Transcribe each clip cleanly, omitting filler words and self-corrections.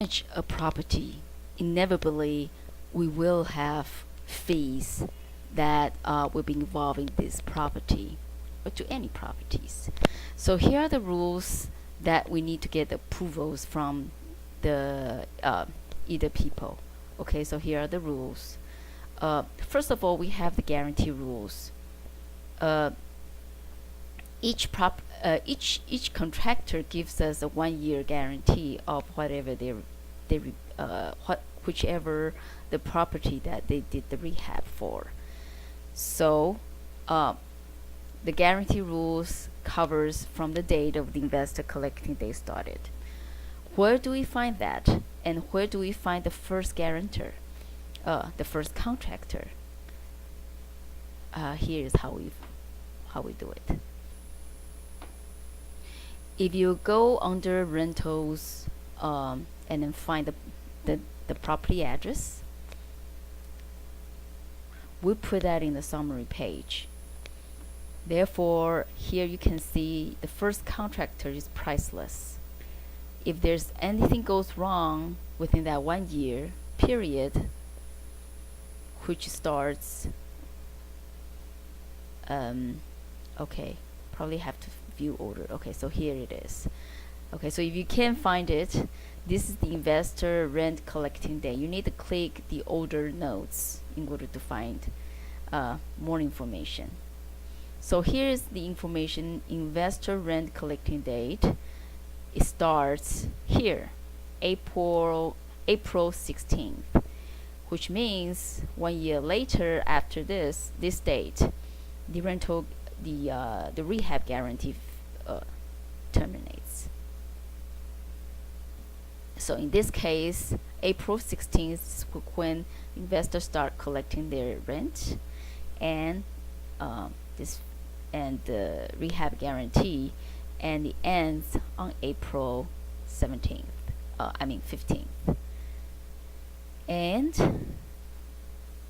manage a property, inevitably we will have fees that will be involved in this property or to any properties. So here are the rules that we need to get approvals from the either people. Okay, so here are the rules. First of all, we have the guarantee rules. Each contractor gives us a 1 year guarantee of whatever whichever the property that they did the rehab for. So the guarantee rules covers from the date of the investor collecting day started. Where do we find that, and where do we find the first guarantor, the first contractor? Here is how we do it. If you go under rentals and then find the property address, we put that in the summary page. Therefore, here you can see the first contractor is priceless. If there's anything goes wrong within that 1 year period, which starts okay, probably have to view order. Okay, so here it is. Okay, so if you can't find it, this is the investor rent collecting day. You need to click the order notes in order to find more information. So here is the information: investor rent collecting date. It starts here, April 16th, which means 1 year later after this date, the rehab guarantee terminates. So in this case, April 16th is when investors start collecting their rent, and the rehab guarantee, and it ends on April 17th. 15th. And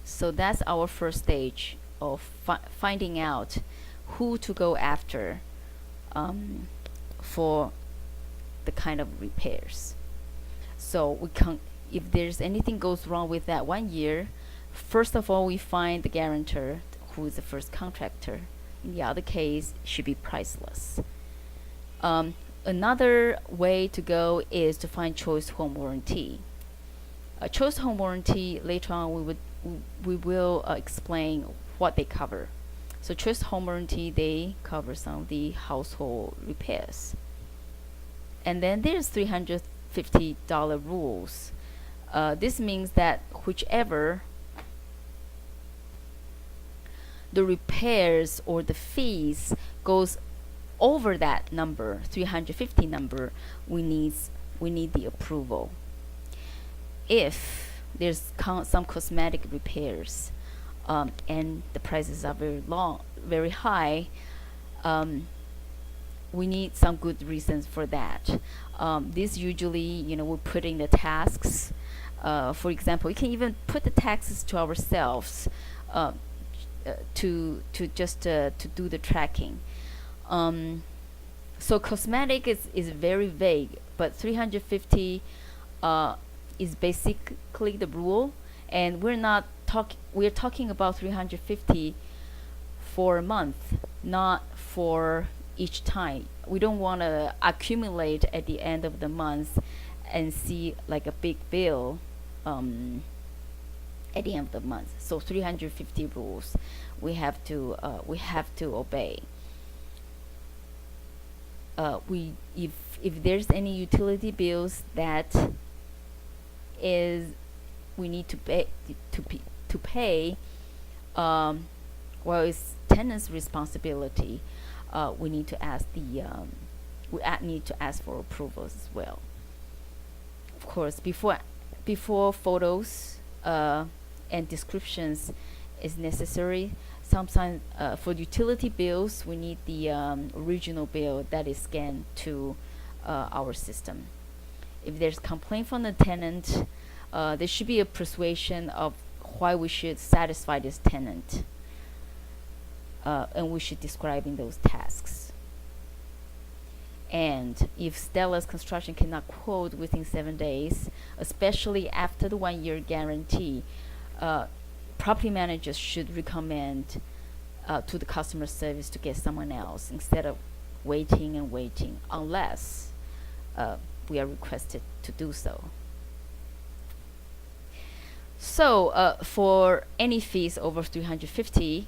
so that's our first stage of finding out who to go after for the kind of repairs. So if there's anything goes wrong with that 1 year, first of all we find the guarantor, who is the first contractor. In the other case, should be priceless. Another way to go is to find choice home warranty. A choice home warranty, later on we will explain what they cover. So choice home warranty, they cover some of the household repairs. And then there's $350 rules. This means that whichever the repairs or the fees goes over that number, 350 number, we need the approval. If there's some cosmetic repairs and the prices are very high, we need some good reasons for that. This usually, we put in the tasks. For example, you can even put the taxes to ourselves to do the tracking. So cosmetic is very vague, but 350 is basically the rule, and we're talking about 350 for a month, not for each time. We don't want to accumulate at the end of the month and see like a big bill at the end of the month. So 350 rules we have to obey. If there's any utility bills that we need to pay, well, it's tenant's responsibility. We need to ask need to ask for approvals as well. Of course, before photos and descriptions is necessary. Sometimes for utility bills, we need the original bill that is scanned to our system. If there's complaint from the tenant, there should be a persuasion of why we should satisfy this tenant, and we should describe in those tasks. And if Stella's Construction cannot quote within 7 days, especially after the 1-year guarantee, property managers should recommend to the customer service to get someone else instead of waiting and waiting, unless we are requested to do so. So for any fees over 350,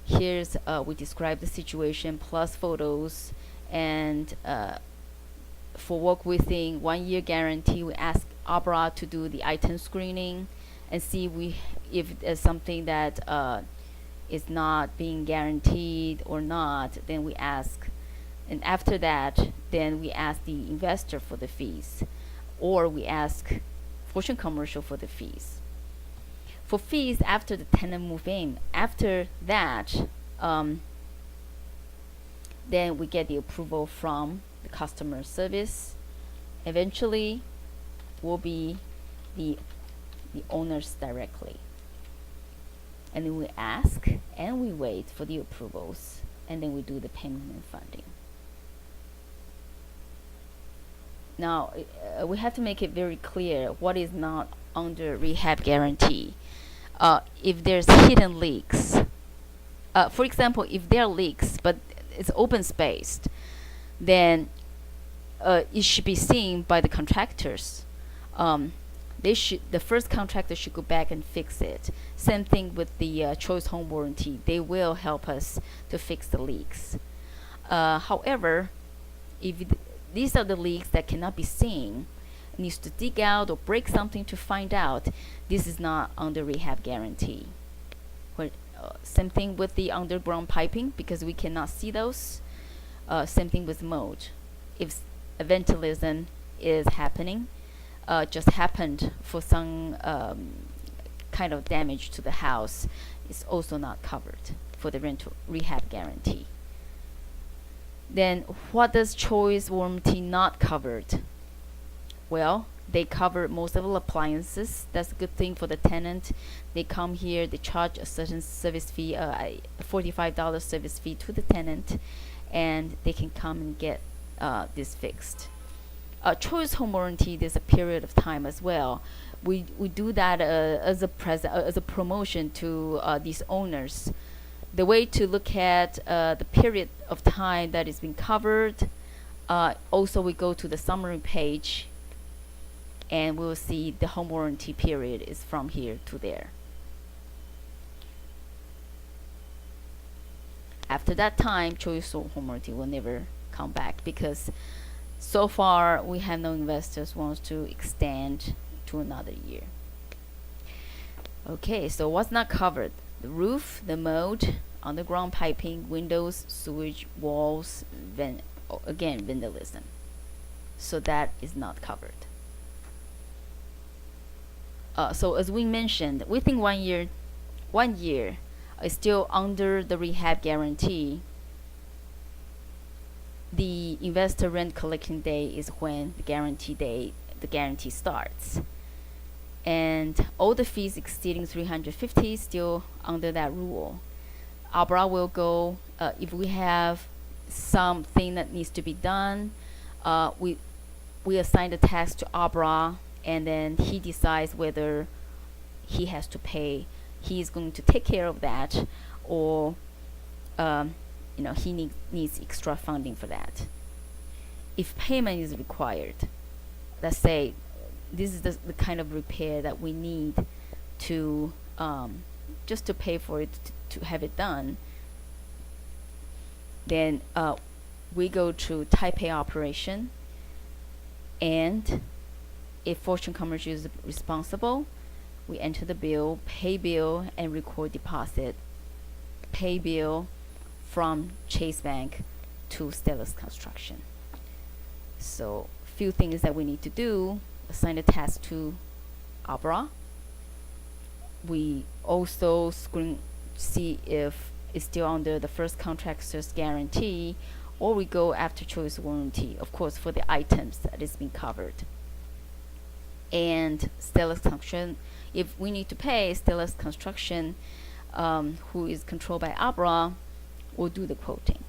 here's we describe the situation plus photos. And for work within 1-year guarantee, we ask Abra to do the item screening and see if there's something that is not being guaranteed or not. Then we ask, and after that, then we ask the investor for the fees, or we ask Fortune Commercial for the fees. For fees after the tenant move in, after that, then we get the approval from the customer service. Eventually, will be the owners directly. And then we ask and we wait for the approvals, and then we do the payment and funding. Now, we have to make it very clear what is not under rehab guarantee. If there's hidden leaks, for example, if there are leaks, but it's open spaced, then it should be seen by the contractors. The first contractor should go back and fix it. Same thing with the choice home warranty. They will help us to fix the leaks. However, if these are the leaks that cannot be seen, needs to dig out or break something to find out, this is not under rehab guarantee. Same thing with the underground piping, because we cannot see those. Same thing with mold. If a vandalism is happening, just happened for some kind of damage to the house, it's also not covered for the rental rehab guarantee. Then what does choice warranty not covered? Well, they cover most of the appliances. That's a good thing for the tenant. They come here, they charge a certain service fee, $45 service fee to the tenant, and they can come and get this fixed. Choice home warranty, there's a period of time as well. We do that as a promotion to these owners. The way to look at the period of time that is being covered. Also, we go to the summary page, and we'll see the home warranty period is from here to there. After that time, choice home warranty will never come back, because so far we have no investors wants to extend to another year. Okay, so what's not covered? The roof, the mold, underground piping, windows, sewage, walls, again, vandalism. So that is not covered. So as we mentioned, within 1 year is still under the rehab guarantee. The investor rent collection day is when the guarantee starts. And all the fees exceeding 350 still under that rule. Abra will go, if we have something that needs to be done, we assign the task to Abra, and then he decides whether he has to pay. He is going to take care of that, or he needs extra funding for that. If payment is required, let's say this is the kind of repair that we need to just to pay for it to have it done, then we go to type A operation, and if Fortune Commercial is responsible, we enter the bill, pay bill, and record deposit. Pay bill from Chase Bank to Stella's Construction. So few things that we need to do: assign a task to Abra. We also see if it's still under the first contractor's guarantee, or we go after choice warranty, of course, for the items that is being covered. And Stella's Construction, if we need to pay, Stella's Construction, who is controlled by Abra, will do the quoting.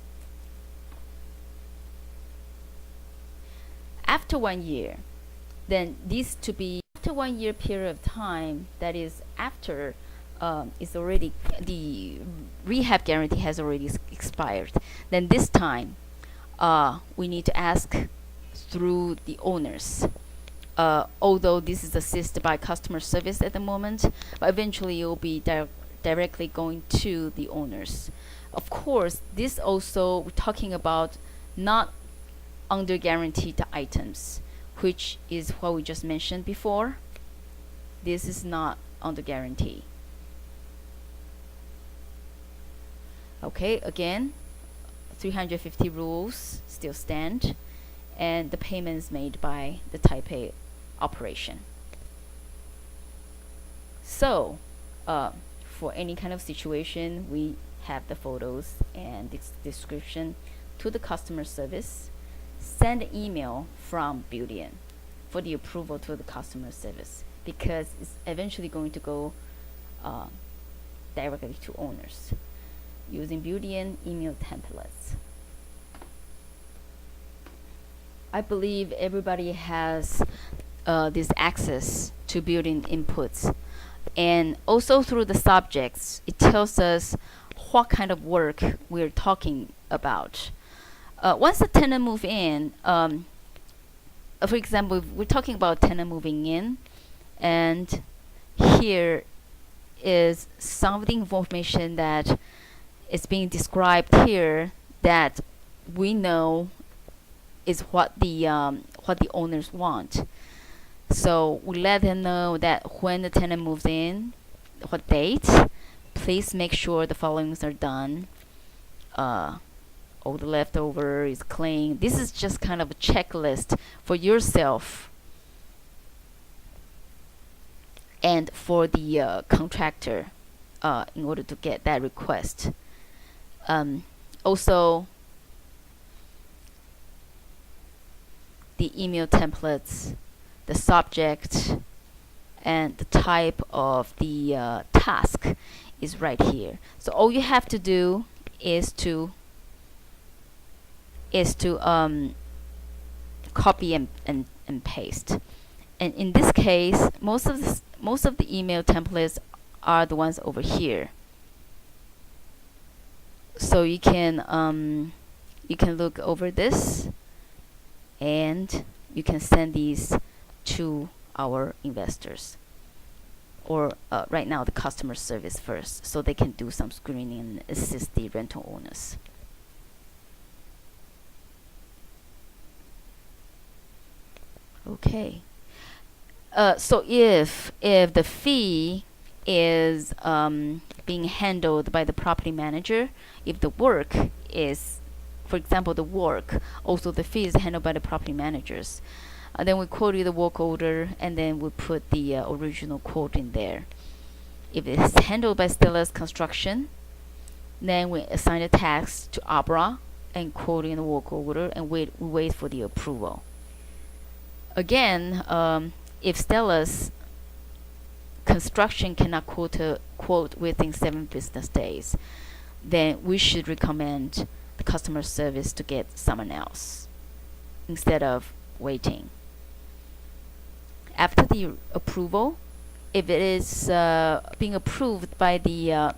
after 1 year, then this to be after 1 year period of time, that is after it's already the rehab guarantee has already expired, then this time we need to ask through the owners. Although this is assisted by customer service at the moment, but eventually it will be directly going to the owners. Of course, this also we're talking about not under guaranteed items, which is what we just mentioned before. This is not under guarantee. Okay, again, 350 rules still stand, and the payment is made by the Type A operation. So, for any kind of situation, we have the photos and description to the customer service. Send an email from Built-in for the approval to the customer service, because it's eventually going to go directly to owners using Built-in email templates. I believe everybody has this access to Built-in inputs, and also through the subjects, it tells us what kind of work we're talking about. Once the tenant move in, for example, if we're talking about tenant moving in, and here is some of the information that is being described here that we know is what the owners want. So we let them know that when the tenant moves in, what date, please make sure the followings are done. All the leftover is clean. This is just kind of a checklist for yourself and for the contractor in order to get that request. Also, the email templates, the subject, and the type of the task is right here. So all you have to do is to copy and paste. And in this case, most of the email templates are the ones over here. So you can look over this, and you can send these to our investors, or right now the customer service first, so they can do some screening and assist the rental owners. Okay. So if the fee is being handled by the property manager, if the work is, for example, the work, also the fee is handled by the property managers, then we quote you the work order, and then we put the original quote in there. If it's handled by Stella's Construction, then we assign a tax to Abra and quote in the work order, and we wait for the approval. Again, if Stella's Construction cannot quote within 7 business days, then we should recommend the customer service to get someone else instead of waiting. After the approval, if it is being approved by the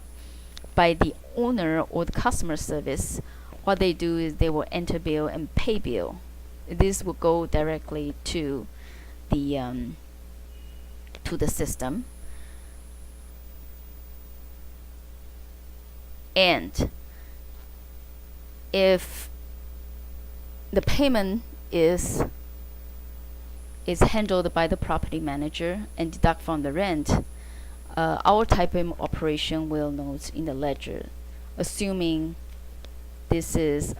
owner or the customer service, what they do is they will enter bill and pay bill. This will go directly to the system, and if the payment is handled by the property manager and deduct from the rent, our Type M operation will note in the ledger, assuming this is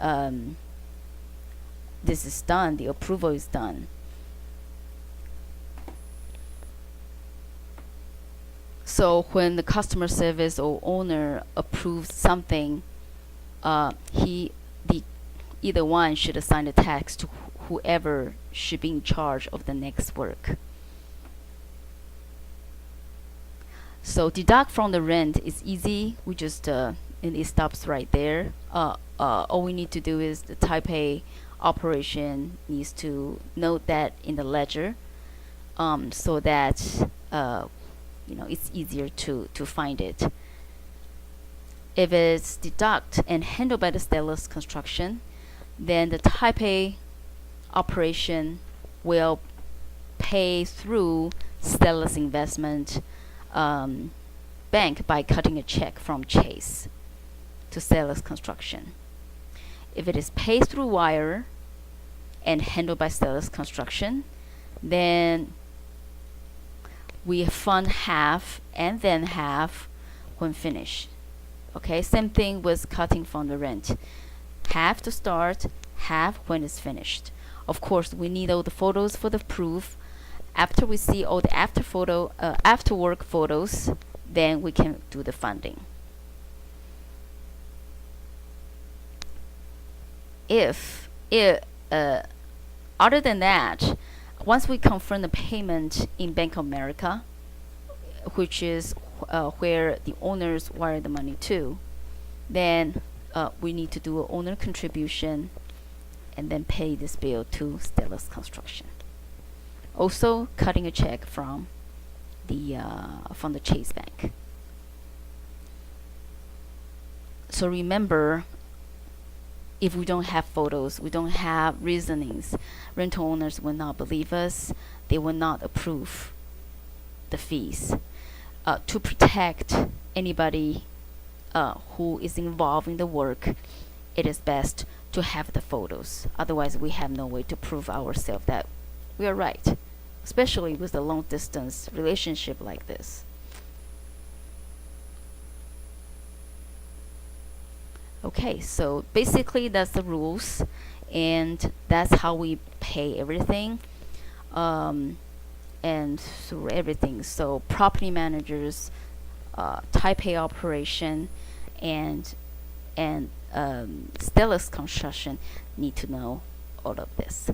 done, the approval is done. So when the customer service or owner approves something, either one should assign the tax to whoever should be in charge of the next work. So deduct from the rent is easy. We just and it stops right there. All we need to do is the Type A operation needs to note that in the ledger, so that it's easier to find it. If it's deduct and handled by the Stellus construction, then the type A operation will pay through Stellus Investment Bank by cutting a check from Chase to Stellus Construction. If it is paid through wire and handled by Stellus Construction, then we fund half and then half when finished. Okay, same thing with cutting from the rent. Half to start, half when it's finished. Of course, we need all the photos for the proof. After we see all the after work photos, then we can do the funding. Other than that, once we confirm the payment in Bank of America, which is where the owners wire the money to, then we need to do an owner contribution and then pay this bill to Stellus Construction. Also, cutting a check from the Chase Bank. So remember, if we don't have photos, we don't have reasonings, rental owners will not believe us. They will not approve the fees. To protect anybody who is involved in the work, it is best to have the photos. Otherwise, we have no way to prove ourselves that we are right, especially with a long distance relationship like this. Okay, so basically that's the rules, and that's how we pay everything, and through everything. So property managers, type A operation, and Stellus Construction need to know all of this.